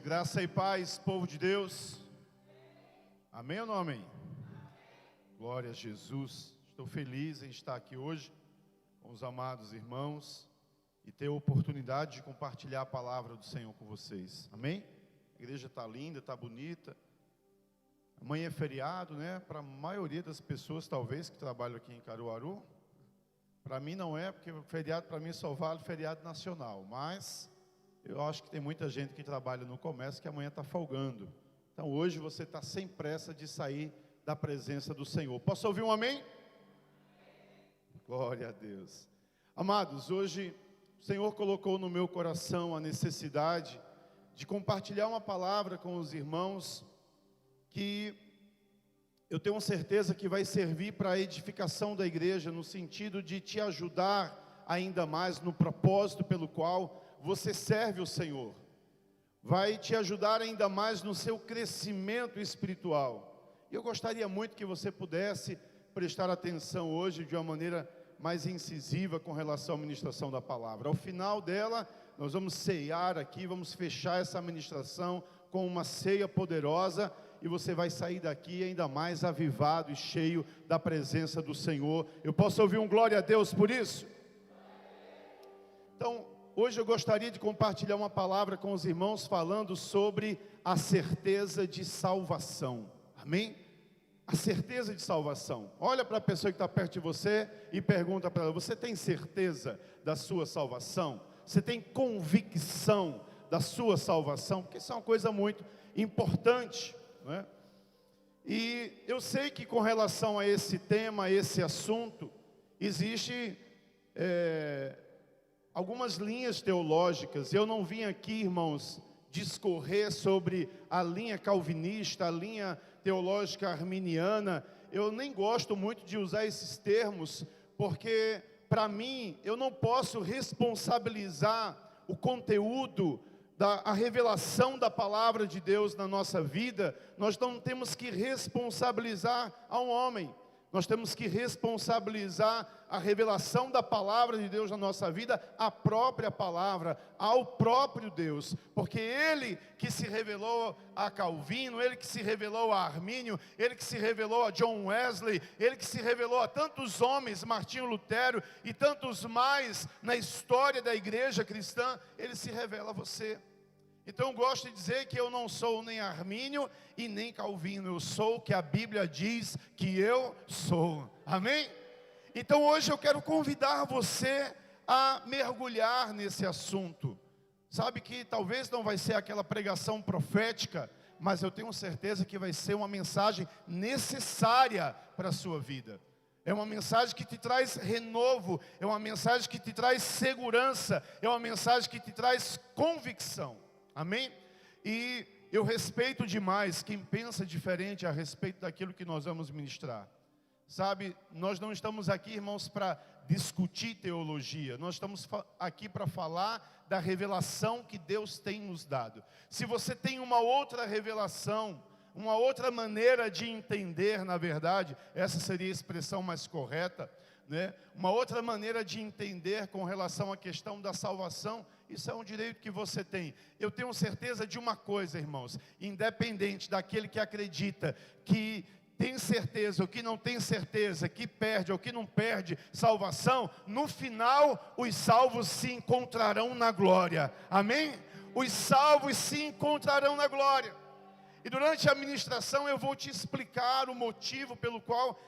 Graça e paz, povo de Deus. Amém ou não amém? Glória a Jesus. Estou feliz em estar aqui hoje com os amados irmãos e ter a oportunidade de compartilhar a palavra do Senhor com vocês. Amém? A igreja está linda, está bonita. Amanhã é feriado, né? Para a maioria das pessoas, talvez, que trabalham aqui em Caruaru. Para mim não é, porque feriado para mim só vale feriado nacional. Mas eu acho que tem muita gente que trabalha no comércio que amanhã está folgando. Então hoje você está sem pressa de sair da presença do Senhor. Posso ouvir um amém? Glória a Deus. Amados, hoje o Senhor colocou no meu coração a necessidade de compartilhar uma palavra com os irmãos que eu tenho certeza que vai servir para a edificação da igreja, no sentido de te ajudar ainda mais no propósito pelo qual você serve o Senhor. Vai te ajudar ainda mais no seu crescimento espiritual. E eu gostaria muito que você pudesse prestar atenção hoje de uma maneira mais incisiva com relação à ministração da palavra. Ao final dela, nós vamos ceiar aqui, vamos fechar essa ministração com uma ceia poderosa, e você vai sair daqui ainda mais avivado e cheio da presença do Senhor. Eu posso ouvir um glória a Deus por isso? Então, hoje eu gostaria de compartilhar uma palavra com os irmãos falando sobre a certeza de salvação. Amém? A certeza de salvação. Olha para a pessoa que está perto de você e pergunta para ela: você tem certeza da sua salvação? Você tem convicção da sua salvação? Porque isso é uma coisa muito importante, não é? E eu sei que com relação a esse tema, a esse assunto, existe algumas linhas teológicas. Eu não vim aqui, irmãos, discorrer sobre a linha calvinista, a linha teológica arminiana. Eu nem gosto muito de usar esses termos, porque para mim, eu não posso responsabilizar o conteúdo, a revelação da palavra de Deus na nossa vida. Nós não temos que responsabilizar a um homem. Nós temos que responsabilizar a revelação da palavra de Deus na nossa vida, a própria palavra, ao próprio Deus. Porque Ele que se revelou a Calvino, Ele que se revelou a Armínio, Ele que se revelou a John Wesley, Ele que se revelou a tantos homens, Martinho Lutero e tantos mais na história da igreja cristã, Ele se revela a você. Então eu gosto de dizer que eu não sou nem Armínio e nem Calvino. Eu sou o que a Bíblia diz que eu sou. Amém? Então hoje eu quero convidar você a mergulhar nesse assunto. Sabe que talvez não vai ser aquela pregação profética, mas eu tenho certeza que vai ser uma mensagem necessária para a sua vida. É uma mensagem que te traz renovo, é uma mensagem que te traz segurança, é uma mensagem que te traz convicção. Amém? E eu respeito demais quem pensa diferente a respeito daquilo que nós vamos ministrar. Sabe, nós não estamos aqui, irmãos, para discutir teologia. Nós estamos aqui para falar da revelação que Deus tem nos dado. Se você tem uma outra revelação, uma outra maneira de entender, na verdade, essa seria a expressão mais correta, né? Uma outra maneira de entender com relação à questão da salvação, isso é um direito que você tem. Eu tenho certeza de uma coisa, irmãos: independente daquele que acredita, que tem certeza ou que não tem certeza, que perde ou que não perde salvação, no final os salvos se encontrarão na glória. Amém? Os salvos se encontrarão na glória. E durante a ministração eu vou te explicar o motivo pelo qual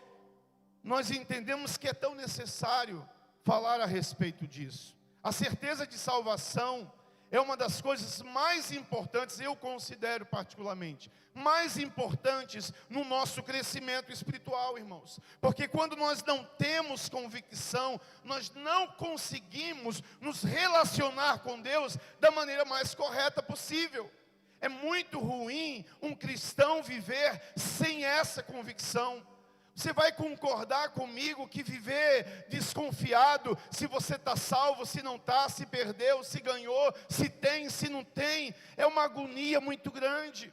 nós entendemos que é tão necessário falar a respeito disso. A certeza de salvação é uma das coisas mais importantes, eu considero particularmente, mais importantes no nosso crescimento espiritual, irmãos. Porque quando nós não temos convicção, nós não conseguimos nos relacionar com Deus da maneira mais correta possível. É muito ruim um cristão viver sem essa convicção. Você vai concordar comigo que viver desconfiado, se você está salvo, se não está, se perdeu, se ganhou, se tem, se não tem, é uma agonia muito grande.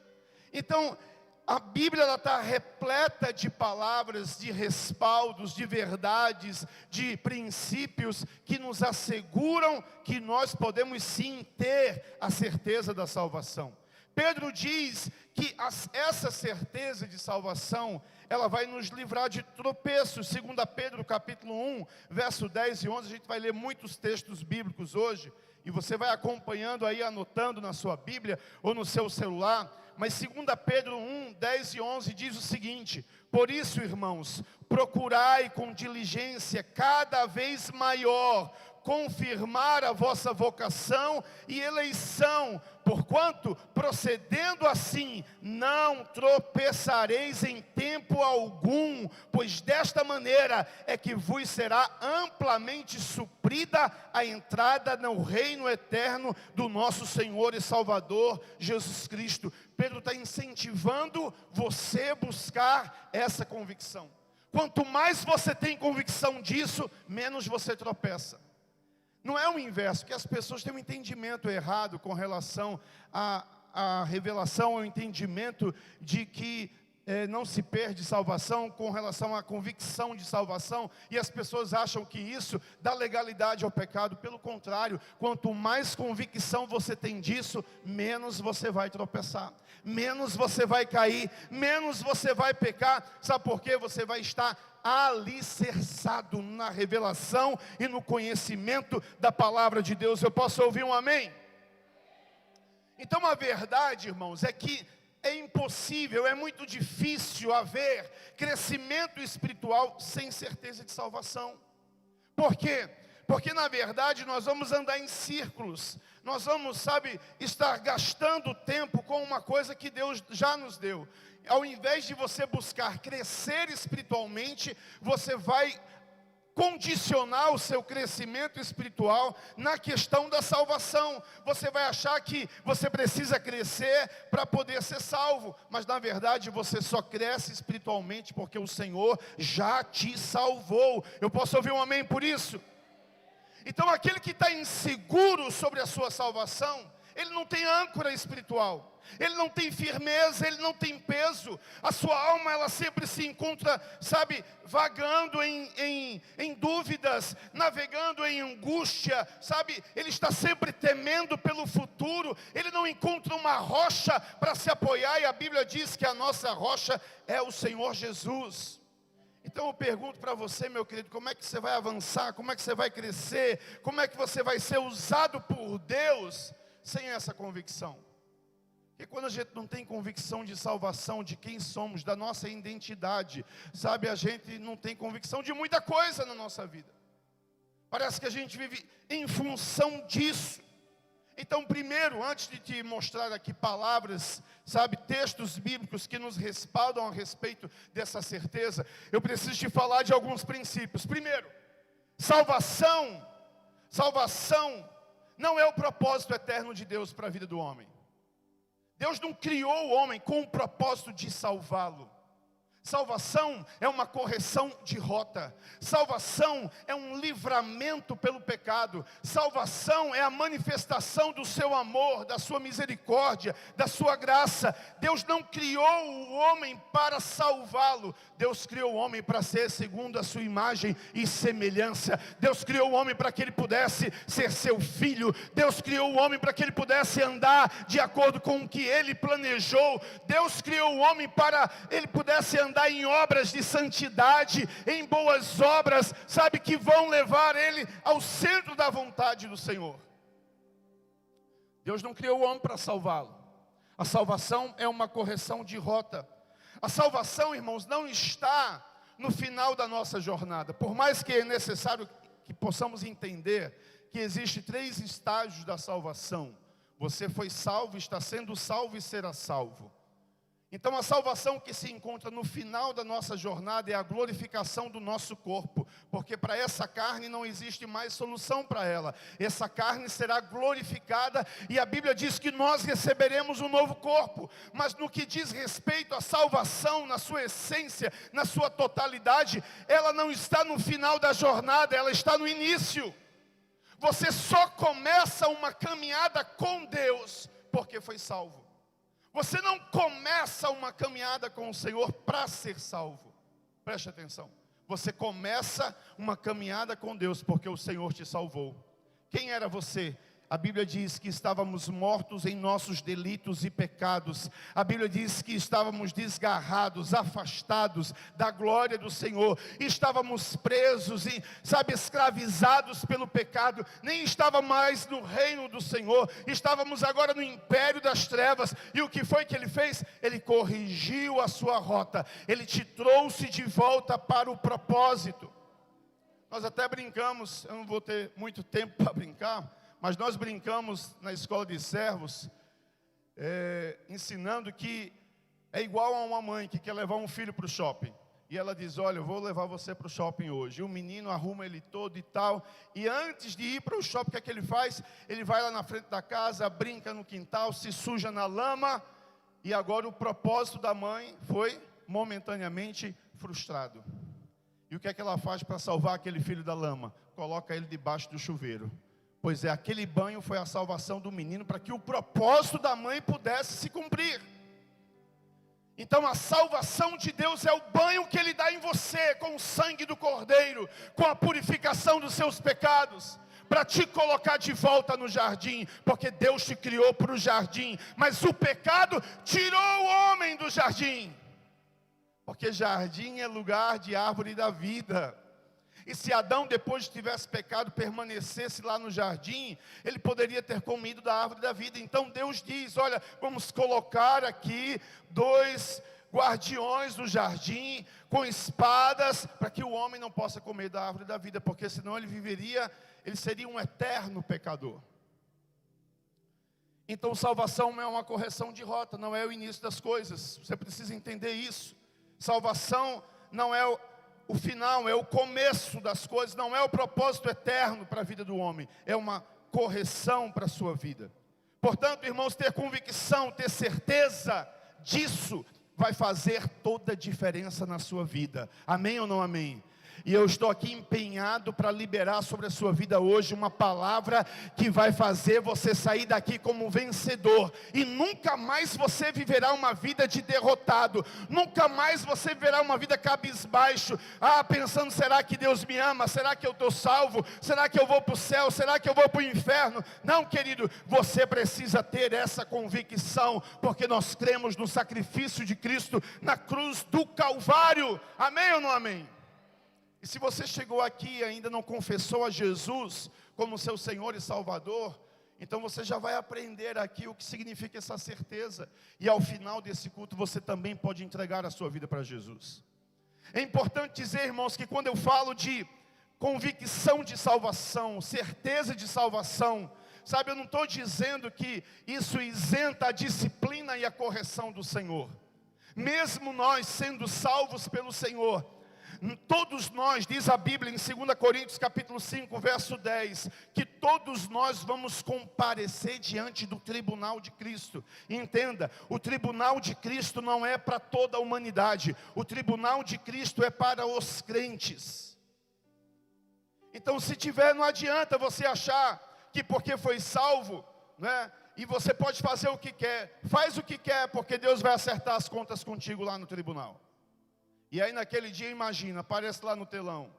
Então, a Bíblia está repleta de palavras, de respaldos, de verdades, de princípios que nos asseguram que nós podemos sim ter a certeza da salvação. Pedro diz que essa certeza de salvação, ela vai nos livrar de tropeços. 2 Pedro capítulo 1, verso 10 e 11, a gente vai ler muitos textos bíblicos hoje, e você vai acompanhando aí, anotando na sua Bíblia ou no seu celular. Mas 2 Pedro 1, 10 e 11 diz o seguinte: por isso, irmãos, procurai com diligência cada vez maior confirmar a vossa vocação e eleição, porquanto, procedendo assim, não tropeçareis em tempo algum, pois desta maneira é que vos será amplamente suprida a entrada no reino eterno do nosso Senhor e Salvador Jesus Cristo. Pedro está incentivando você a buscar essa convicção. Quanto mais você tem convicção disso, menos você tropeça. Não é o inverso, que as pessoas têm um entendimento errado com relação à revelação, ao entendimento de que não se perde salvação com relação à convicção de salvação, e as pessoas acham que isso dá legalidade ao pecado. Pelo contrário, quanto mais convicção você tem disso, menos você vai tropeçar, menos você vai cair, menos você vai pecar. Sabe por quê? Você vai estar alicerçado na revelação e no conhecimento da palavra de Deus. Eu posso ouvir um amém? Então a verdade, irmãos, é que é impossível, é muito difícil haver crescimento espiritual sem certeza de salvação. Por quê? Porque na verdade nós vamos andar em círculos. Nós vamos, estar gastando tempo com uma coisa que Deus já nos deu. Ao invés de você buscar crescer espiritualmente, você vai condicionar o seu crescimento espiritual na questão da salvação. Você vai achar que você precisa crescer para poder ser salvo, mas na verdade você só cresce espiritualmente porque o Senhor já te salvou. Eu posso ouvir um amém por isso? Então aquele que está inseguro sobre a sua salvação, ele não tem âncora espiritual, ele não tem firmeza, ele não tem peso. A sua alma, ela sempre se encontra, vagando em dúvidas, navegando em angústia, ele está sempre temendo pelo futuro, ele não encontra uma rocha para se apoiar, e a Bíblia diz que a nossa rocha é o Senhor Jesus. Então eu pergunto para você, meu querido, como é que você vai avançar, como é que você vai crescer, como é que você vai ser usado por Deus sem essa convicção? Porque quando a gente não tem convicção de salvação, de quem somos, da nossa identidade, a gente não tem convicção de muita coisa na nossa vida. Parece que a gente vive em função disso. Então, primeiro, antes de te mostrar aqui palavras, textos bíblicos que nos respaldam a respeito dessa certeza, eu preciso te falar de alguns princípios. Primeiro, salvação não é o propósito eterno de Deus para a vida do homem. Deus não criou o homem com o propósito de salvá-lo. Salvação é uma correção de rota. Salvação é um livramento pelo pecado. Salvação é a manifestação do seu amor, da sua misericórdia, da sua graça. Deus não criou o homem para salvá-lo. Deus criou o homem para ser segundo a sua imagem e semelhança. Deus criou o homem para que ele pudesse ser seu filho. Deus criou o homem para que ele pudesse andar de acordo com o que ele planejou. Deus criou o homem para ele pudesse andar em obras de santidade, em boas obras, que vão levar ele ao centro da vontade do Senhor. Deus não criou o homem para salvá-lo. A salvação é uma correção de rota. A salvação, irmãos, não está no final da nossa jornada. Por mais que é necessário que possamos entender que existem 3 estágios da salvação. Você foi salvo, está sendo salvo e será salvo. Então a salvação que se encontra no final da nossa jornada é a glorificação do nosso corpo, porque para essa carne não existe mais solução para ela. Essa carne será glorificada e a Bíblia diz que nós receberemos um novo corpo. Mas no que diz respeito à salvação, na sua essência, na sua totalidade, ela não está no final da jornada, ela está no início. Você só começa uma caminhada com Deus porque foi salvo. Você não começa uma caminhada com o Senhor para ser salvo. Preste atenção. Você começa uma caminhada com Deus porque o Senhor te salvou. Quem era você A Bíblia diz que estávamos mortos em nossos delitos e pecados. A Bíblia diz que estávamos desgarrados, afastados da glória do Senhor. Estávamos presos e, escravizados pelo pecado. Nem estava mais no reino do Senhor. Estávamos agora no império das trevas. E o que foi que Ele fez? Ele corrigiu a sua rota. Ele te trouxe de volta para o propósito. Nós até brincamos, eu não vou ter muito tempo para brincar, mas nós brincamos na escola de servos, ensinando que é igual a uma mãe que quer levar um filho para o shopping. E ela diz, olha, eu vou levar você para o shopping hoje. E o menino arruma ele todo e tal. E antes de ir para o shopping, o que ele faz? Ele vai lá na frente da casa, brinca no quintal, se suja na lama. E agora o propósito da mãe foi momentaneamente frustrado. E o que é que ela faz para salvar aquele filho da lama? Coloca ele debaixo do chuveiro. Pois é, aquele banho foi a salvação do menino para que o propósito da mãe pudesse se cumprir. Então a salvação de Deus é o banho que Ele dá em você, com o sangue do Cordeiro, com a purificação dos seus pecados, para te colocar de volta no jardim, porque Deus te criou para o jardim, mas o pecado tirou o homem do jardim, porque jardim é lugar de árvore da vida. E se Adão, depois de tivesse pecado, permanecesse lá no jardim, ele poderia ter comido da árvore da vida. Então Deus diz, olha, vamos colocar aqui 2 guardiões do jardim, com espadas, para que o homem não possa comer da árvore da vida, porque senão ele seria um eterno pecador. Então salvação não é uma correção de rota, não é o início das coisas, você precisa entender isso. Salvação não é o final, é o começo das coisas, não é o propósito eterno para a vida do homem, é uma correção para a sua vida. Portanto, irmãos, ter convicção, ter certeza disso, vai fazer toda a diferença na sua vida. Amém ou não amém? E eu estou aqui empenhado para liberar sobre a sua vida hoje uma palavra que vai fazer você sair daqui como vencedor. E nunca mais você viverá uma vida de derrotado. Nunca mais você viverá uma vida cabisbaixo. Pensando, será que Deus me ama? Será que eu estou salvo? Será que eu vou para o céu? Será que eu vou para o inferno? Não, querido, você precisa ter essa convicção, porque nós cremos no sacrifício de Cristo na cruz do Calvário. Amém ou não amém? E se você chegou aqui e ainda não confessou a Jesus como seu Senhor e Salvador, então você já vai aprender aqui o que significa essa certeza. E ao final desse culto você também pode entregar a sua vida para Jesus. É importante dizer, irmãos, que quando eu falo de convicção de salvação, certeza de salvação, eu não estou dizendo que isso isenta a disciplina e a correção do Senhor. Mesmo nós sendo salvos pelo Senhor, todos nós, diz a Bíblia em 2 Coríntios capítulo 5, verso 10, que todos nós vamos comparecer diante do tribunal de Cristo. E entenda, o tribunal de Cristo não é para toda a humanidade, o tribunal de Cristo é para os crentes. Então se tiver, não adianta você achar que porque foi salvo, né, e você pode fazer o que quer, faz o que quer, porque Deus vai acertar as contas contigo lá no tribunal. E aí naquele dia, imagina, aparece lá no telão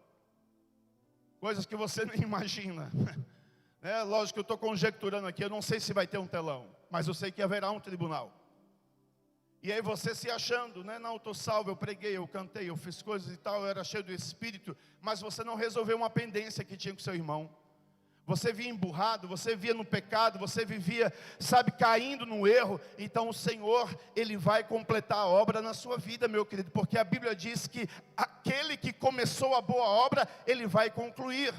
coisas que você nem imagina. Lógico que eu estou conjecturando aqui, eu não sei se vai ter um telão, mas eu sei que haverá um tribunal. E aí você se achando, não, eu estou salvo, eu preguei, eu cantei, eu fiz coisas e tal, eu era cheio do Espírito, mas você não resolveu uma pendência que tinha com seu irmão. Você via emburrado, você via no pecado, você vivia, caindo no erro. Então o Senhor, Ele vai completar a obra na sua vida, meu querido, porque a Bíblia diz que aquele que começou a boa obra, Ele vai concluir.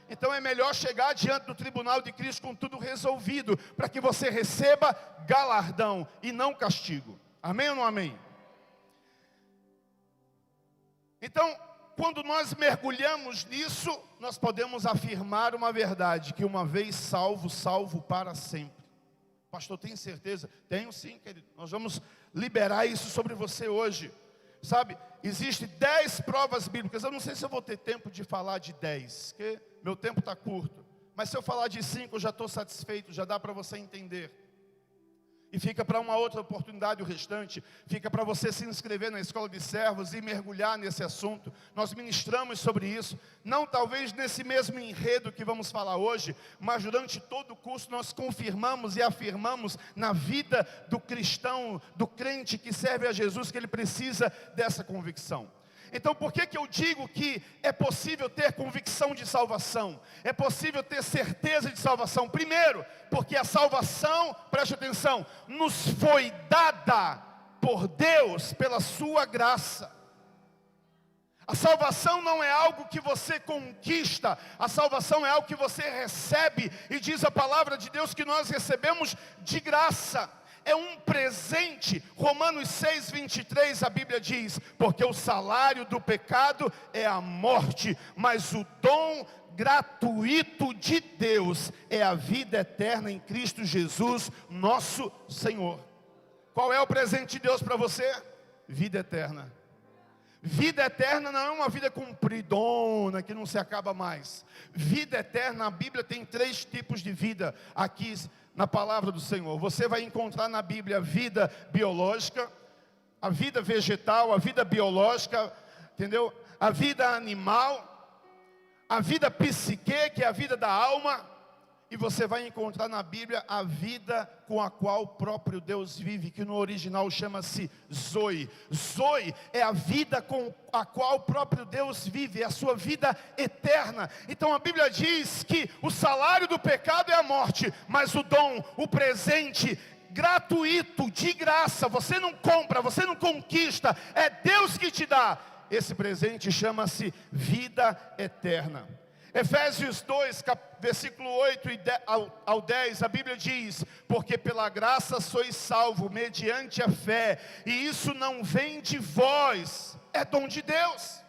Então é melhor chegar diante do tribunal de Cristo com tudo resolvido, para que você receba galardão e não castigo. Amém ou não amém? Então, quando nós mergulhamos nisso, nós podemos afirmar uma verdade, que uma vez salvo, salvo para sempre. Pastor, tem certeza? Tenho sim, querido. Nós vamos liberar isso sobre você hoje. Existem 10 provas bíblicas. Eu não sei se eu vou ter tempo de falar de 10, porque meu tempo está curto. Mas se eu falar de 5, eu já estou satisfeito, já dá para você entender. E fica para uma outra oportunidade o restante. Fica para você se inscrever na escola de servos e mergulhar nesse assunto. Nós ministramos sobre isso. Não talvez nesse mesmo enredo que vamos falar hoje, mas durante todo o curso nós confirmamos e afirmamos na vida do cristão, do crente que serve a Jesus, que ele precisa dessa convicção. Então por que eu digo que é possível ter convicção de salvação? É possível ter certeza de salvação? Primeiro, porque a salvação, preste atenção, nos foi dada por Deus, pela sua graça. A salvação não é algo que você conquista, a salvação é algo que você recebe, e diz a palavra de Deus que nós recebemos de graça. É um presente. Romanos 6:23, a Bíblia diz: porque o salário do pecado é a morte, mas o dom gratuito de Deus é a vida eterna em Cristo Jesus, nosso Senhor. Qual é o presente de Deus para você? Vida eterna. Vida eterna não é uma vida compridona, que não se acaba mais. Vida eterna, a Bíblia tem 3 tipos de vida aqui na palavra do Senhor. Você vai encontrar na Bíblia a vida biológica, a vida vegetal, a vida biológica, entendeu? A vida animal, a vida psique, que é a vida da alma. E você vai encontrar na Bíblia a vida com a qual o próprio Deus vive, que no original chama-se Zoe. Zoe é a vida com a qual o próprio Deus vive, é a sua vida eterna. Então a Bíblia diz que o salário do pecado é a morte, mas o dom, o presente gratuito, de graça, você não compra, você não conquista, é Deus que te dá. Esse presente chama-se vida eterna. Efésios 2, versículo 8 ao 10, a Bíblia diz: porque pela graça sois salvos, mediante a fé, e isso não vem de vós, é dom de Deus.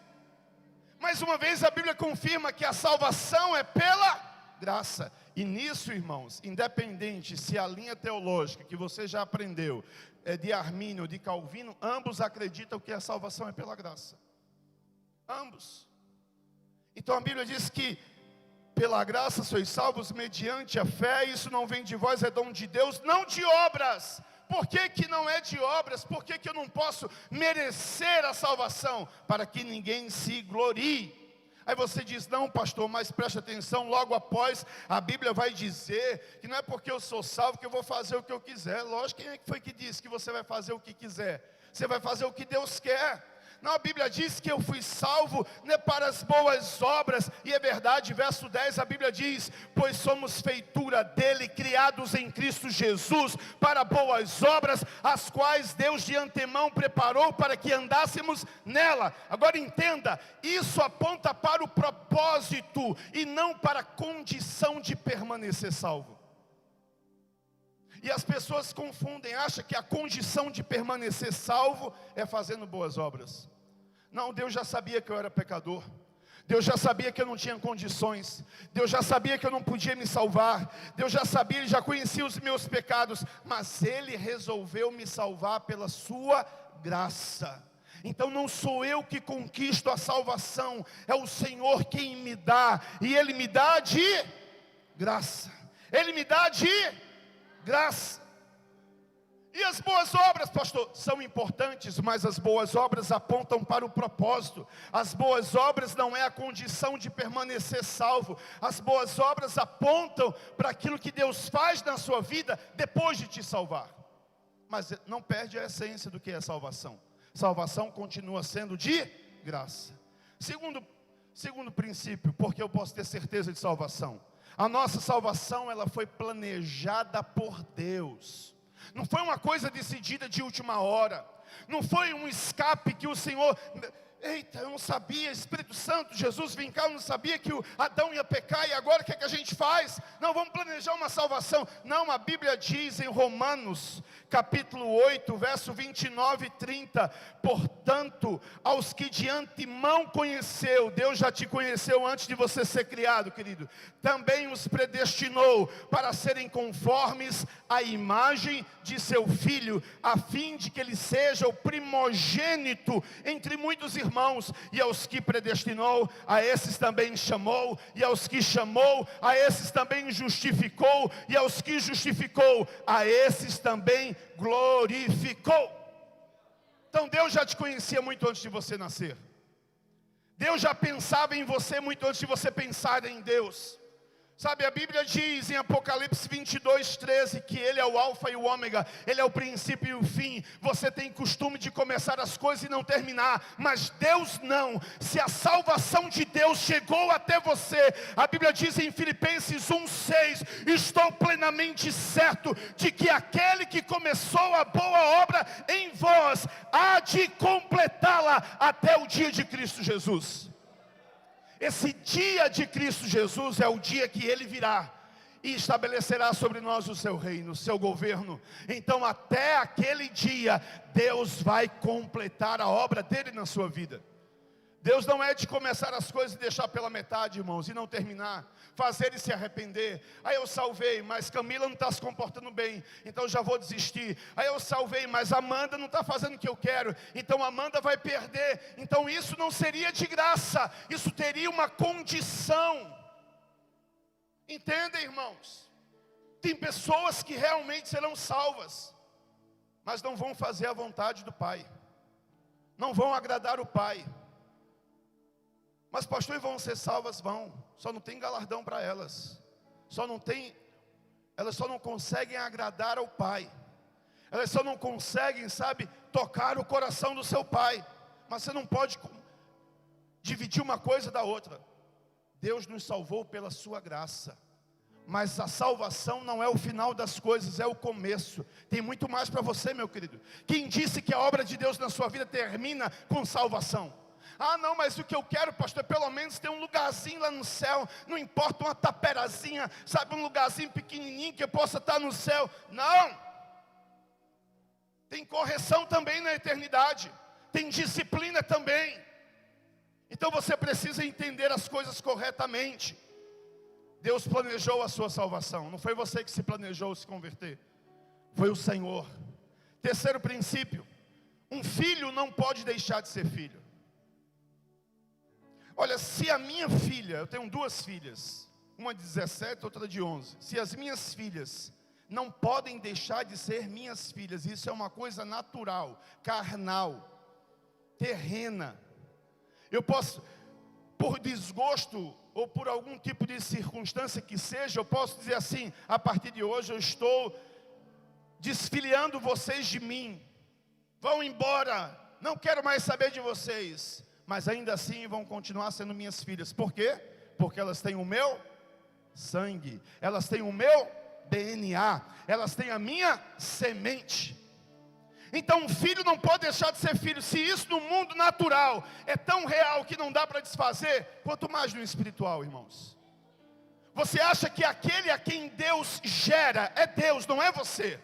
Mais uma vez a Bíblia confirma que a salvação é pela graça. E nisso, irmãos, independente se a linha teológica que você já aprendeu é de Armínio ou de Calvino, ambos acreditam que a salvação é pela graça. Ambos. Então a Bíblia diz que pela graça sois salvos mediante a fé, isso não vem de vós, é dom de Deus, não de obras. Por que não é de obras? Por que eu não posso merecer a salvação? Para que ninguém se glorie. Aí você diz: não, pastor, mas preste atenção, logo após a Bíblia vai dizer que não é porque eu sou salvo que eu vou fazer o que eu quiser. Lógico, quem é que foi que disse que você vai fazer o que quiser? Você vai fazer o que Deus quer. Não, a Bíblia diz que eu fui salvo, né, para as boas obras, e é verdade. Verso 10, a Bíblia diz: pois somos feitura dele, criados em Cristo Jesus, para boas obras, as quais Deus de antemão preparou para que andássemos nela. Agora entenda, isso aponta para o propósito, e não para a condição de permanecer salvo. E as pessoas confundem, acham que a condição de permanecer salvo é fazendo boas obras. Não, Deus já sabia que eu era pecador. Deus já sabia que eu não tinha condições. Deus já sabia que eu não podia me salvar. Deus já sabia, Ele já conhecia os meus pecados. Mas Ele resolveu me salvar pela sua graça. Então não sou eu que conquisto a salvação, é o Senhor quem me dá. E Ele me dá de graça. Ele me dá de graça. E as boas obras, pastor, são importantes, mas as boas obras apontam para o propósito. As boas obras não é a condição de permanecer salvo. As boas obras apontam para aquilo que Deus faz na sua vida depois de te salvar. Mas não perde a essência do que é salvação. Salvação continua sendo de graça. Segundo princípio, porque eu posso ter certeza de salvação. A nossa salvação, ela foi planejada por Deus. Não foi uma coisa decidida de última hora. Não foi um escape que o Senhor... Eita, eu não sabia, Espírito Santo, Jesus, vem cá, eu não sabia que o Adão ia pecar, e agora o que é que a gente faz? Não, vamos planejar uma salvação. Não, a Bíblia diz em Romanos, capítulo 8, verso 29 e 30, portanto, aos que de antemão conheceu, Deus já te conheceu antes de você ser criado, querido, também os predestinou para serem conformes à imagem de seu Filho, a fim de que ele seja o primogênito entre muitos irmãos. irmãos, e aos que predestinou, a esses também chamou, e aos que chamou, a esses também justificou, e aos que justificou, a esses também glorificou. Então Deus já te conhecia muito antes de você nascer. Deus já pensava em você muito antes de você pensar em Deus. Sabe, a Bíblia diz em Apocalipse 22:13 que Ele é o alfa e o ômega, Ele é o princípio e o fim. Você tem costume de começar as coisas e não terminar, mas Deus não. Se a salvação de Deus chegou até você, a Bíblia diz em Filipenses 1:6, estou plenamente certo de que aquele que começou a boa obra em vós, há de completá-la até o dia de Cristo Jesus. Esse dia de Cristo Jesus é o dia que Ele virá e estabelecerá sobre nós o seu reino, o seu governo. Então até aquele dia, Deus vai completar a obra dEle na sua vida. Deus não é de começar as coisas e deixar pela metade, irmãos, e não terminar, fazer e se arrepender. Aí eu salvei, mas Camila não está se comportando bem, então já vou desistir. Aí eu salvei, mas Amanda não está fazendo o que eu quero, então Amanda vai perder. Então isso não seria de graça, isso teria uma condição. Entendem, irmãos? Tem pessoas que realmente serão salvas, mas não vão fazer a vontade do Pai, não vão agradar o Pai. Mas pastor, e vão ser salvas? Vão, só não tem galardão para elas. Elas só não conseguem agradar ao Pai. Elas só não conseguem, sabe, tocar o coração do seu Pai. Mas você não pode dividir uma coisa da outra. Deus nos salvou pela sua graça, mas a salvação não é o final das coisas, é o começo. Tem muito mais para você, meu querido. Quem disse que a obra de Deus na sua vida termina com salvação? Ah não, mas o que eu quero, pastor, é pelo menos ter um lugarzinho lá no céu. Não importa uma taperazinha, sabe, um lugarzinho pequenininho que eu possa estar no céu. Não, tem correção também na eternidade, tem disciplina também. Então você precisa entender as coisas corretamente. Deus planejou a sua salvação, não foi você que se planejou se converter, foi o Senhor. Terceiro princípio, um filho não pode deixar de ser filho. Olha, se a minha filha, eu tenho duas filhas, uma de 17, outra de 11. Se as minhas filhas não podem deixar de ser minhas filhas, isso é uma coisa natural, carnal, terrena. Eu posso, por desgosto ou por algum tipo de circunstância que seja, eu posso dizer assim: a partir de hoje eu estou desfiliando vocês de mim, vão embora, não quero mais saber de vocês. Mas ainda assim vão continuar sendo minhas filhas. Por quê? Porque elas têm o meu sangue, elas têm o meu DNA, elas têm a minha semente. Então um filho não pode deixar de ser filho. Se isso no mundo natural é tão real que não dá para desfazer, quanto mais no espiritual, irmãos. Você acha que aquele a quem Deus gera é Deus, não é você.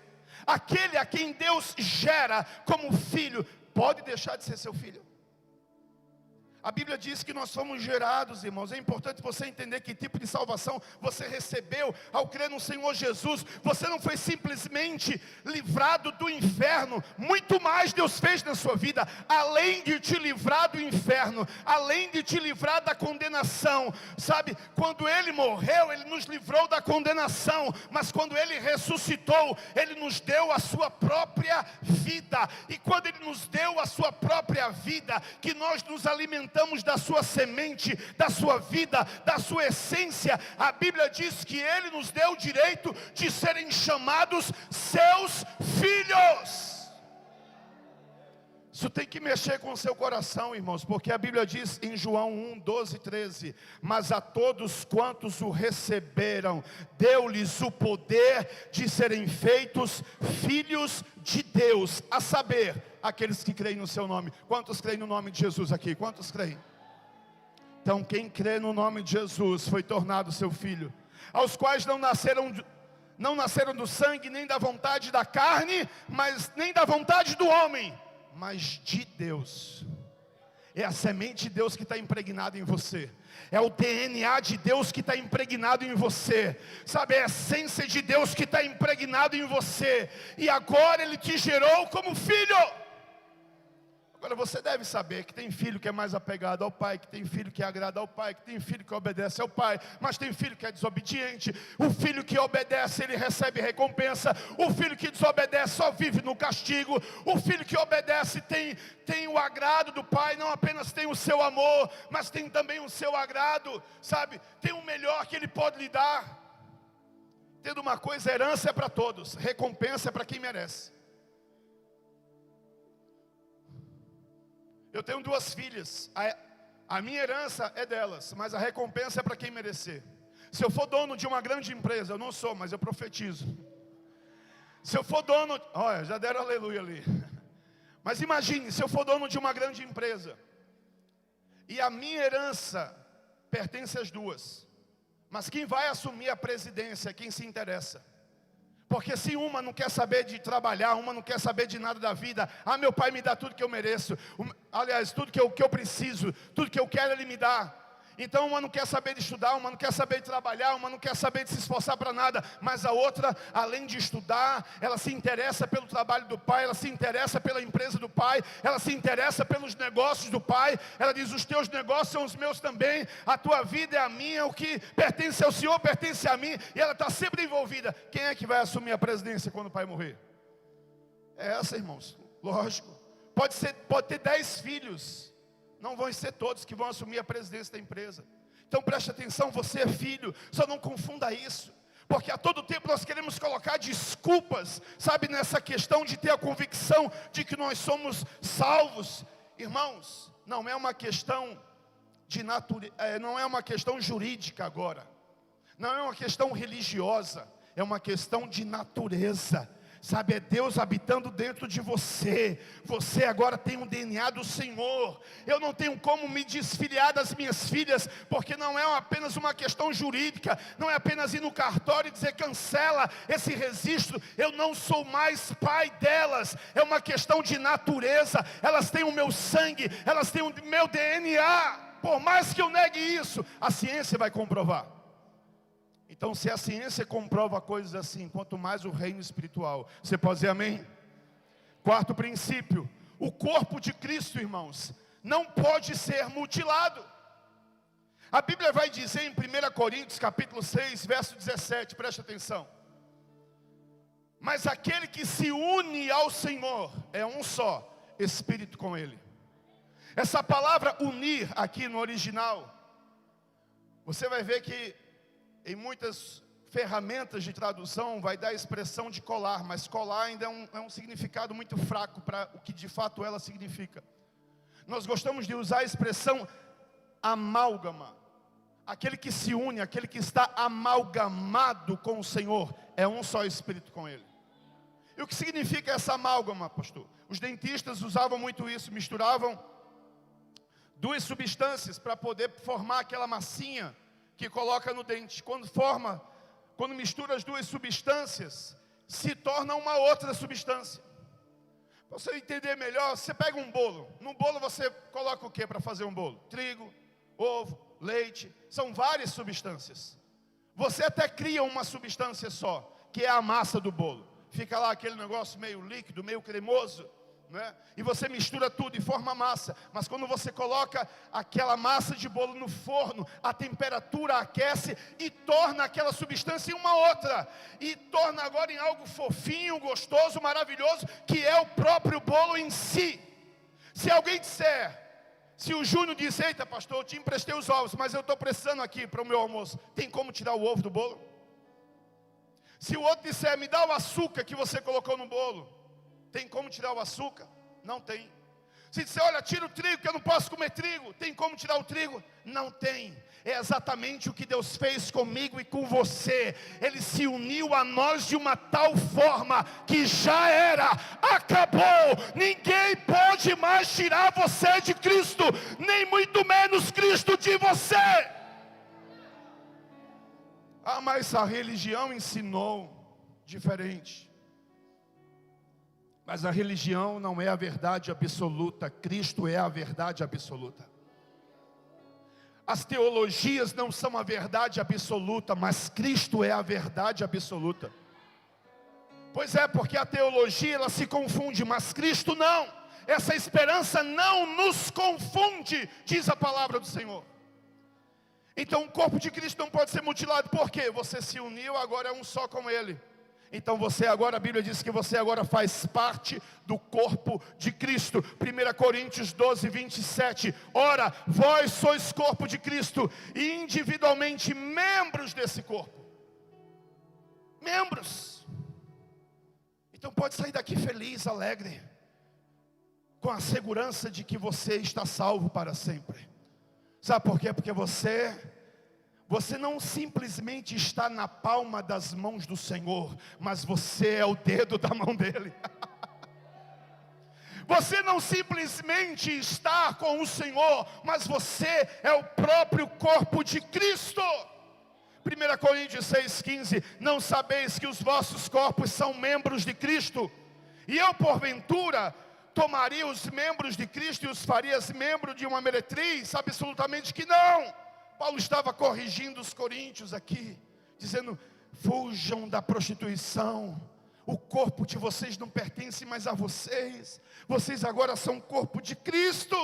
Aquele a quem Deus gera como filho pode deixar de ser seu filho? A Bíblia diz que nós somos gerados, irmãos. É importante você entender que tipo de salvação você recebeu ao crer no Senhor Jesus. Você não foi simplesmente livrado do inferno. Muito mais Deus fez na sua vida. Além de te livrar do inferno, além de te livrar da condenação. Sabe, quando Ele morreu, Ele nos livrou da condenação. Mas quando Ele ressuscitou, Ele nos deu a sua própria vida. E quando Ele nos deu a sua própria vida, que nós nos alimentamos da sua semente, da sua vida, da sua essência, a Bíblia diz que Ele nos deu o direito de serem chamados seus filhos. Isso tem que mexer com o seu coração, irmãos, porque a Bíblia diz em João 1, 12, 13: mas a todos quantos o receberam, deu-lhes o poder de serem feitos filhos de Deus, a saber, aqueles que creem no seu nome. Quantos creem no nome de Jesus aqui? Quantos creem? Então quem crê no nome de Jesus foi tornado seu filho, aos quais não nasceram do sangue, nem da vontade da carne, mas nem da vontade do homem, mas de Deus. É a semente de Deus que está impregnada em você. É o DNA de Deus que está impregnado em você. Sabe, é a essência de Deus que está impregnado em você. E agora Ele te gerou como filho. Agora você deve saber que tem filho que é mais apegado ao pai, que tem filho que agrada ao pai, que tem filho que obedece ao pai, mas tem filho que é desobediente. O filho que obedece, ele recebe recompensa. O filho que desobedece só vive no castigo. O filho que obedece tem o agrado do pai, não apenas tem o seu amor, mas tem também o seu agrado, sabe? Tem o melhor que ele pode lhe dar. Tendo uma coisa, herança é para todos, recompensa é para quem merece. Eu tenho 2 filhas, a minha herança é delas, mas a recompensa é para quem merecer. Se eu for dono de uma grande empresa, eu não sou, mas eu profetizo. Se eu for dono, olha, já deram aleluia ali. Mas imagine, se eu for dono de uma grande empresa, e a minha herança pertence às 2, mas quem vai assumir a presidência é quem se interessa. Porque se uma não quer saber de trabalhar, uma não quer saber de nada da vida, meu pai me dá tudo que eu mereço, aliás, tudo que eu preciso, tudo que eu quero ele me dá. Então uma não quer saber de estudar, uma não quer saber de trabalhar, uma não quer saber de se esforçar para nada, mas a outra, além de estudar, ela se interessa pelo trabalho do pai, ela se interessa pela empresa do pai, ela se interessa pelos negócios do pai. Ela diz: os teus negócios são os meus também, a tua vida é a minha, o que pertence ao Senhor pertence a mim, e ela está sempre envolvida. Quem é que vai assumir a presidência quando o pai morrer? É essa, irmãos, lógico. Pode ter 10 filhos, não vão ser todos que vão assumir a presidência da empresa. Então preste atenção, você é filho, só não confunda isso. Porque a todo tempo nós queremos colocar desculpas, sabe, nessa questão de ter a convicção de que nós somos salvos. Irmãos, não é uma questão não é uma questão jurídica agora. Não é uma questão religiosa, é uma questão de natureza. Sabe, é Deus habitando dentro de você. Você agora tem um DNA do Senhor. Eu não tenho como me desfiliar das minhas filhas, porque não é apenas uma questão jurídica. Não é apenas ir no cartório e dizer: cancela esse registro, eu não sou mais pai delas. É uma questão de natureza. Elas têm o meu sangue, elas têm o meu DNA. Por mais que eu negue isso, a ciência vai comprovar. Então, se a ciência comprova coisas assim, quanto mais o reino espiritual. Você pode dizer amém? 4º princípio: o corpo de Cristo, irmãos, não pode ser mutilado. A Bíblia vai dizer em 1 Coríntios capítulo 6, verso 17, preste atenção: mas aquele que se une ao Senhor é um só espírito com Ele. Essa palavra unir aqui no original, você vai ver que em muitas ferramentas de tradução vai dar a expressão de colar, mas colar ainda é um significado muito fraco para o que de fato ela significa. Nós gostamos de usar a expressão amálgama. Aquele que se une, aquele que está amalgamado com o Senhor, é um só espírito com Ele. E o que significa essa amálgama, pastor? Os dentistas usavam muito isso, misturavam 2 substâncias para poder formar aquela massinha que coloca no dente. Quando mistura as 2 substâncias, se torna uma outra substância. Para você entender melhor, você pega um bolo. No bolo você coloca o que para fazer um bolo? Trigo, ovo, leite. São várias substâncias. Você até cria uma substância só, que é a massa do bolo. Fica lá aquele negócio meio líquido, meio cremoso, né? E você mistura tudo e forma massa. Mas quando você coloca aquela massa de bolo no forno, a temperatura aquece e torna aquela substância em uma outra. E torna agora em algo fofinho, gostoso, maravilhoso, que é o próprio bolo em si. Se alguém disser, se o Júnior disser: eita pastor, eu te emprestei os ovos, mas eu estou precisando aqui para o meu almoço, tem como tirar o ovo do bolo? Se o outro disser: me dá o açúcar que você colocou no bolo, tem como tirar o açúcar? Não tem. Se disser: olha, tira o trigo que eu não posso comer trigo, tem como tirar o trigo? Não tem. É exatamente o que Deus fez comigo e com você. Ele se uniu a nós de uma tal forma que já era, acabou. Ninguém pode mais tirar você de Cristo, nem muito menos Cristo de você. Mas a religião ensinou diferente. Mas a religião não é a verdade absoluta, Cristo é a verdade absoluta. As teologias não são a verdade absoluta, mas Cristo é a verdade absoluta. Pois é, porque a teologia ela se confunde, mas Cristo não. essa esperança não nos confunde, diz a palavra do Senhor. Então o corpo de Cristo não pode ser mutilado, por quê? Você se uniu, agora é um só com Ele. Então você agora, a Bíblia diz que você agora faz parte do corpo de Cristo. 1 Coríntios 12, 27. Ora, vós sois corpo de Cristo e individualmente membros desse corpo. Membros. Então pode sair daqui feliz, alegre, com a segurança de que você está salvo para sempre. Sabe por quê? Porque você não simplesmente está na palma das mãos do Senhor, mas você é o dedo da mão dele. Você não simplesmente está com o Senhor, mas você é o próprio corpo de Cristo. 1 Coríntios 6,15, não sabeis que os vossos corpos são membros de Cristo? E eu, porventura, tomaria os membros de Cristo e os faria membro de uma meretriz? Absolutamente que não. Paulo estava corrigindo os coríntios aqui, dizendo, fujam da prostituição. O corpo de vocês não pertence mais a vocês. Vocês agora são o corpo de Cristo.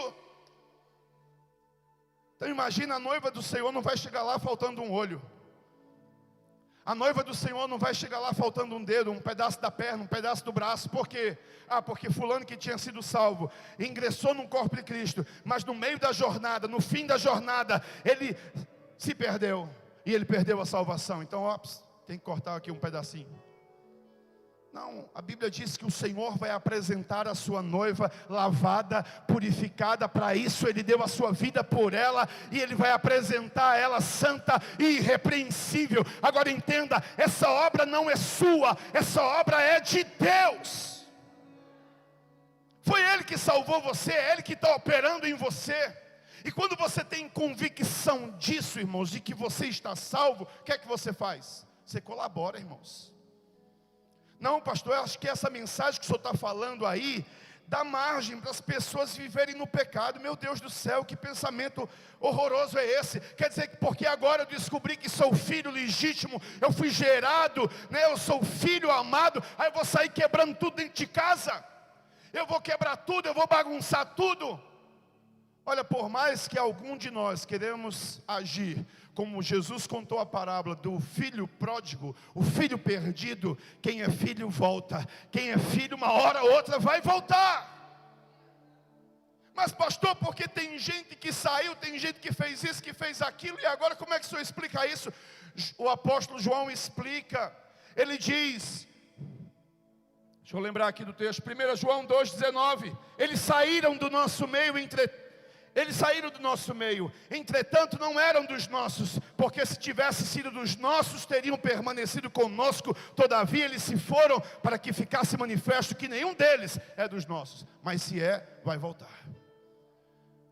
Então imagina, a noiva do Senhor não vai chegar lá faltando um olho. A noiva do Senhor não vai chegar lá faltando um dedo, um pedaço da perna, um pedaço do braço. Por quê? Porque fulano que tinha sido salvo ingressou no corpo de Cristo, mas no meio da jornada, no fim da jornada, ele se perdeu. E ele perdeu a salvação. Então, tem que cortar aqui um pedacinho. Não, a Bíblia diz que o Senhor vai apresentar a sua noiva lavada, purificada. Para isso Ele deu a sua vida por ela, e Ele vai apresentar ela santa e irrepreensível. Agora entenda, essa obra não é sua, essa obra é de Deus. Foi Ele que salvou você, é Ele que está operando em você. E quando você tem convicção disso, irmãos, de que você está salvo, o que é que você faz? Você colabora, irmãos. Não, pastor, eu acho que essa mensagem que o senhor está falando aí dá margem para as pessoas viverem no pecado. Meu Deus do céu, que pensamento horroroso é esse? Quer dizer que porque agora eu descobri que sou filho legítimo, eu fui gerado, né, eu sou filho amado, aí eu vou sair quebrando tudo dentro de casa? Eu vou quebrar tudo, eu vou bagunçar tudo? Olha, por mais que algum de nós queremos agir como Jesus contou a parábola do filho pródigo, o filho perdido, quem é filho volta, quem é filho uma hora ou outra vai voltar. Mas pastor, porque tem gente que saiu, tem gente que fez isso, que fez aquilo, e agora como é que o senhor explica isso? O apóstolo João explica, ele diz, deixa eu lembrar aqui do texto, 1 João 2,19, eles saíram do nosso meio, entretanto não eram dos nossos, porque se tivesse sido dos nossos, teriam permanecido conosco. Todavia eles se foram, para que ficasse manifesto que nenhum deles é dos nossos, mas se é, vai voltar.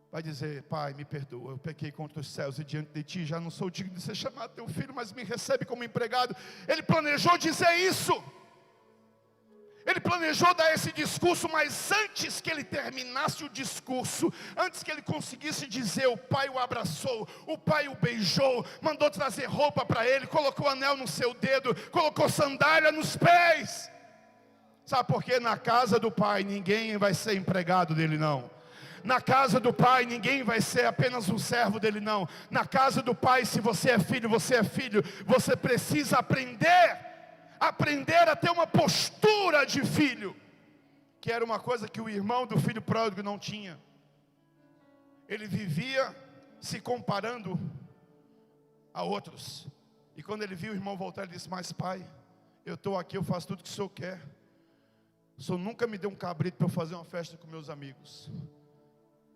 Vai dizer, pai, me perdoa, eu pequei contra os céus e diante de ti, já não sou digno de ser chamado teu filho, mas me recebe como empregado. Ele planejou dizer isso. Ele planejou dar esse discurso, mas antes que ele terminasse o discurso, antes que ele conseguisse dizer, o pai o abraçou, o pai o beijou, mandou trazer roupa para ele, colocou anel no seu dedo, colocou sandália nos pés. Sabe por quê? Na casa do pai ninguém vai ser empregado dele, não. Na casa do pai ninguém vai ser apenas um servo dele, não. Na casa do pai, se você é filho, você precisa aprender a ter uma postura de filho, que era uma coisa que o irmão do filho pródigo não tinha. Ele vivia se comparando a outros, e quando ele viu o irmão voltar, ele disse, mas pai, eu estou aqui, eu faço tudo que o senhor quer, o senhor nunca me deu um cabrito para eu fazer uma festa com meus amigos,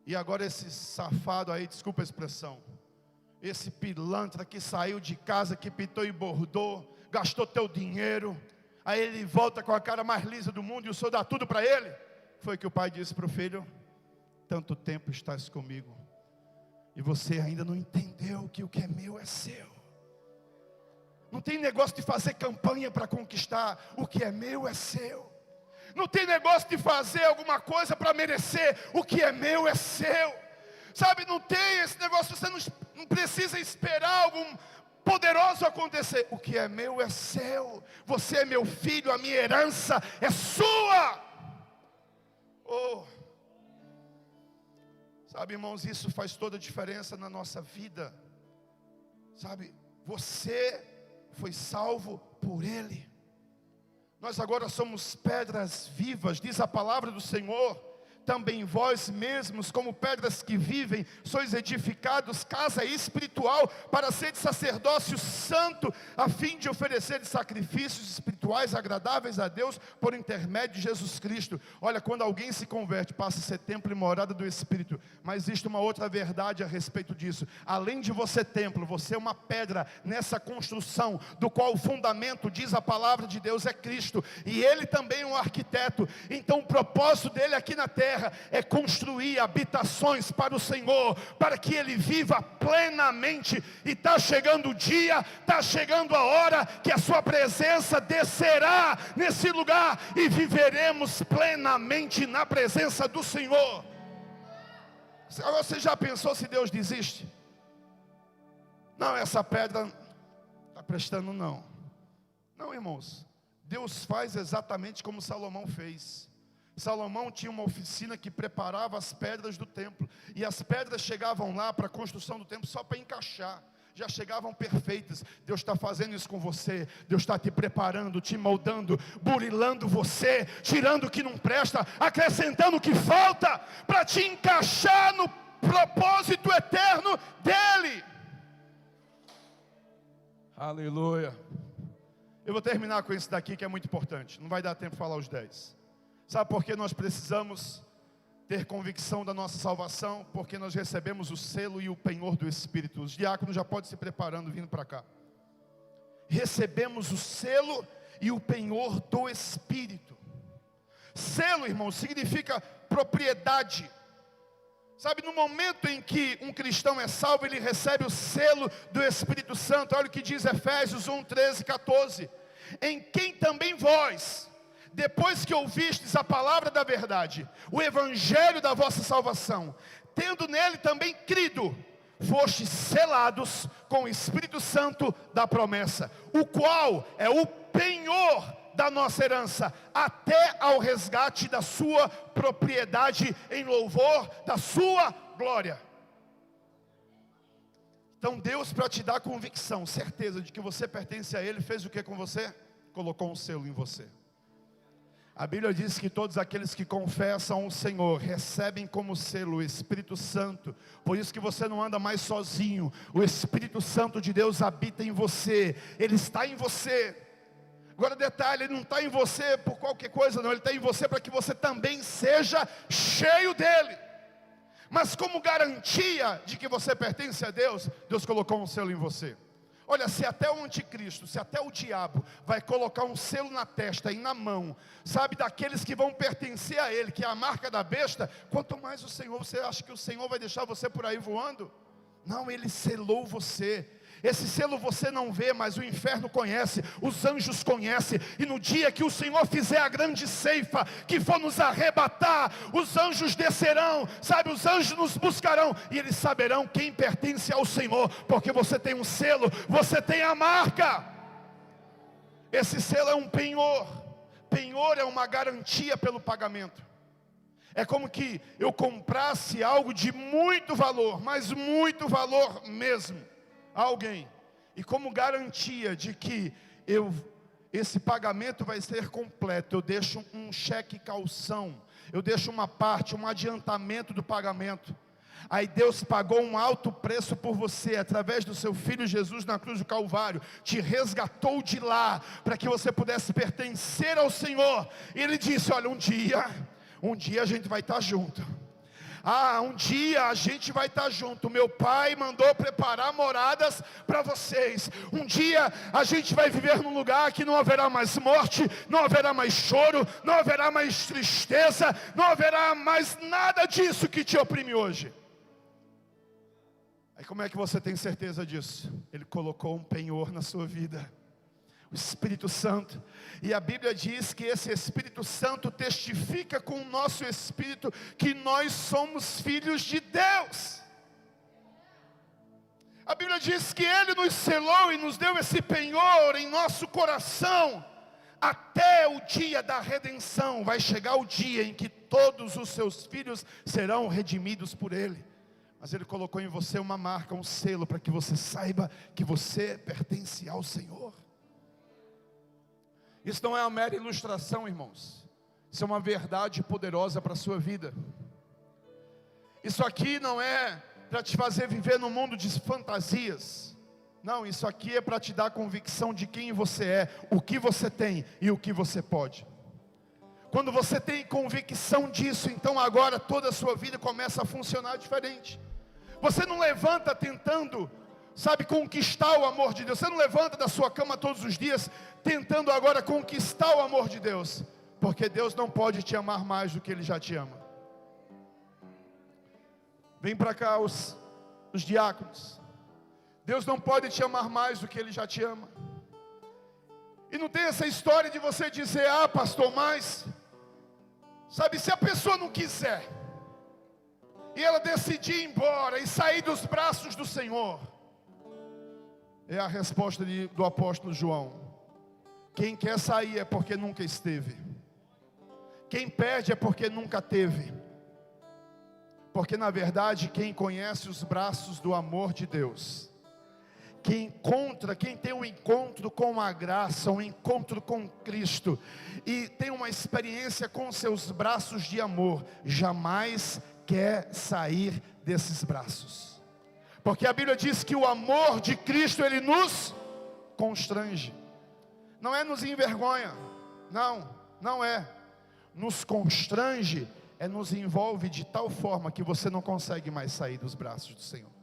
e agora esse safado aí, desculpa a expressão, esse pilantra que saiu de casa, que pintou e bordou, gastou teu dinheiro, aí ele volta com a cara mais lisa do mundo, e o senhor dá tudo para ele? Foi que o pai disse para o filho, tanto tempo estás comigo, e você ainda não entendeu que o que é meu é seu. Não tem negócio de fazer campanha para conquistar, o que é meu é seu. Não tem negócio de fazer alguma coisa para merecer, o que é meu é seu. Sabe, não tem esse negócio, você não precisa esperar algum poderoso acontecer. O que é meu é seu. Você é meu filho, a minha herança é sua. Oh, Sabe, irmãos, isso faz toda a diferença na nossa vida. Sabe, você foi salvo por Ele. Nós agora somos pedras vivas, diz a palavra do Senhor. Também vós mesmos, como pedras que vivem, sois edificados casa espiritual, para ser sacerdócio santo, a fim de oferecer sacrifícios espirituais agradáveis a Deus, por intermédio de Jesus Cristo. Olha, quando alguém se converte, passa a ser templo e morada do Espírito. Mas existe uma outra verdade a respeito disso. Além de você templo, você é uma pedra nessa construção, do qual o fundamento, diz a palavra de Deus, é Cristo. E Ele também é um arquiteto. Então o propósito dele aqui na terra é construir habitações para o Senhor, para que Ele viva plenamente. E está chegando o dia, está chegando a hora que a sua presença descerá nesse lugar, e viveremos plenamente na presença do Senhor. Você já pensou se Deus desiste? Não, essa pedra está prestando não. Não, irmãos, Deus faz exatamente como Salomão fez. Salomão tinha uma oficina que preparava as pedras do templo, e as pedras chegavam lá para a construção do templo só para encaixar, já chegavam perfeitas. Deus está fazendo isso com você. Deus está te preparando, te moldando, burilando você, tirando o que não presta, acrescentando o que falta, para te encaixar no propósito eterno dEle. Aleluia. Eu vou terminar com esse daqui que é muito importante, não vai dar tempo de falar os 10. Sabe por que nós precisamos ter convicção da nossa salvação? Porque nós recebemos o selo e o penhor do Espírito. Os diáconos já podem se preparando, vindo para cá. Recebemos o selo e o penhor do Espírito. Selo, irmão, significa propriedade. Sabe, no momento em que um cristão é salvo, ele recebe o selo do Espírito Santo. Olha o que diz Efésios 1, 13, 14. Em quem também vós, depois que ouvistes a palavra da verdade, o evangelho da vossa salvação, tendo nele também crido, fostes selados com o Espírito Santo da promessa, o qual é o penhor da nossa herança, até ao resgate da sua propriedade, em louvor da sua glória. Então Deus, para te dar convicção, certeza de que você pertence a Ele, fez o que com você? Colocou um selo em você. A Bíblia diz que todos aqueles que confessam o Senhor recebem como selo o Espírito Santo. Por isso que você não anda mais sozinho. O Espírito Santo de Deus habita em você. Ele está em você. Agora detalhe, Ele não está em você por qualquer coisa não. Ele está em você para que você também seja cheio dEle. Mas como garantia de que você pertence a Deus, Deus colocou um selo em você. Olha, se até o anticristo, se até o diabo vai colocar um selo na testa e na mão, sabe, daqueles que vão pertencer a ele, que é a marca da besta, quanto mais o Senhor. Você acha que o Senhor vai deixar você por aí voando? Não, Ele selou você. Esse selo você não vê, mas o inferno conhece, os anjos conhecem. E no dia que o Senhor fizer a grande ceifa, que for nos arrebatar, os anjos descerão, sabe, os anjos nos buscarão, e eles saberão quem pertence ao Senhor, porque você tem um selo, você tem a marca. Esse selo é um penhor. Penhor é uma garantia pelo pagamento. É como que eu comprasse algo de muito valor, mas muito valor mesmo, a alguém, e como garantia de que esse pagamento vai ser completo, eu deixo um cheque calção, eu deixo uma parte, um adiantamento do pagamento. Aí Deus pagou um alto preço por você, através do seu Filho Jesus na cruz do Calvário, te resgatou de lá, para que você pudesse pertencer ao Senhor. E Ele disse, olha, um dia a gente vai estar junto. Um dia a gente vai estar junto. Meu Pai mandou preparar moradas para vocês. Um dia a gente vai viver num lugar que não haverá mais morte, não haverá mais choro, não haverá mais tristeza, não haverá mais nada disso que te oprime hoje. Aí como é que você tem certeza disso? Ele colocou um penhor na sua vida, o Espírito Santo. E a Bíblia diz que esse Espírito Santo testifica com o nosso espírito que nós somos filhos de Deus. A Bíblia diz que Ele nos selou e nos deu esse penhor em nosso coração, até o dia da redenção. Vai chegar o dia em que todos os seus filhos serão redimidos por Ele. Mas Ele colocou em você uma marca, um selo, para que você saiba que você pertence ao Senhor. Isso não é uma mera ilustração, irmãos. Isso é uma verdade poderosa para a sua vida. Isso aqui não é para te fazer viver num mundo de fantasias. Não, isso aqui é para te dar convicção de quem você é, o que você tem e o que você pode. Quando você tem convicção disso, então agora toda a sua vida começa a funcionar diferente. Você não levanta tentando, conquistar o amor de Deus. Você não levanta da sua cama todos os dias tentando agora conquistar o amor de Deus. Porque Deus não pode te amar mais do que Ele já te ama. Vem para cá os diáconos. Deus não pode te amar mais do que Ele já te ama. E não tem essa história de você dizer, pastor, mas se a pessoa não quiser, e ela decidir ir embora e sair dos braços do Senhor, é a resposta do apóstolo João: quem quer sair é porque nunca esteve. Quem perde é porque nunca teve. Porque na verdade quem conhece os braços do amor de Deus, quem tem um encontro com a graça, um encontro com Cristo, e tem uma experiência com seus braços de amor, jamais quer sair desses braços. Porque a Bíblia diz que o amor de Cristo, Ele nos constrange. Não é nos envergonha, não é. Nos constrange, nos envolve de tal forma que você não consegue mais sair dos braços do Senhor.